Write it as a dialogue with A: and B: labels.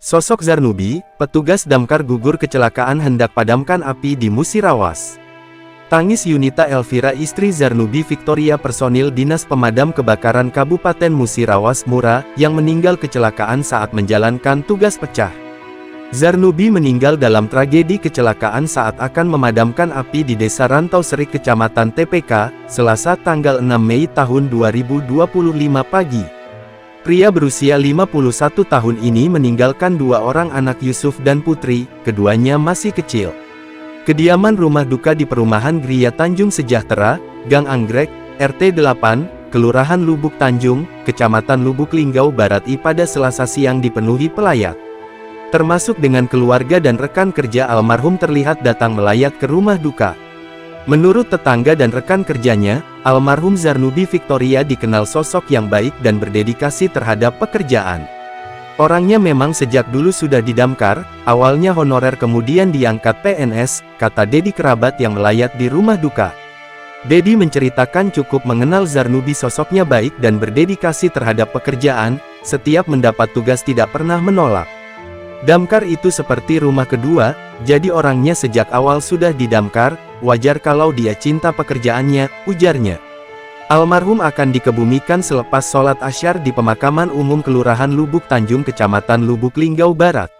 A: Sosok Zarnubi, petugas damkar gugur kecelakaan hendak padamkan api di Musirawas. Tangis Yunita Elvira istri Zarnubi Victoria personil Dinas Pemadam Kebakaran Kabupaten Musirawas Mura, yang meninggal kecelakaan saat menjalankan tugas pecah. Zarnubi meninggal dalam tragedi kecelakaan saat akan memadamkan api di Desa Rantau Serik Kecamatan TPK, Selasa tanggal 6 Mei tahun 2025 pagi. Pria berusia 51 tahun ini meninggalkan dua orang anak Yusuf dan Putri, keduanya masih kecil. Kediaman rumah duka di perumahan Gria Tanjung Sejahtera, Gang Anggrek, RT 8, Kelurahan Lubuk Tanjung, Kecamatan Lubuk Linggau Barat I pada Selasa siang dipenuhi pelayat. Termasuk dengan keluarga dan rekan kerja almarhum terlihat datang melayat ke rumah duka. Menurut tetangga dan rekan kerjanya, almarhum Zarnubi Victoria dikenal sosok yang baik dan berdedikasi terhadap pekerjaan. Orangnya memang sejak dulu sudah didamkar, awalnya honorer kemudian diangkat PNS, kata Dedi kerabat yang melayat di rumah duka. Dedi menceritakan cukup mengenal Zarnubi sosoknya baik dan berdedikasi terhadap pekerjaan, setiap mendapat tugas tidak pernah menolak. Damkar itu seperti rumah kedua, jadi orangnya sejak awal sudah didamkar, wajar kalau dia cinta pekerjaannya, ujarnya. Almarhum akan dikebumikan selepas sholat Asyar di pemakaman umum Kelurahan Lubuk Tanjung Kecamatan Lubuk Linggau Barat.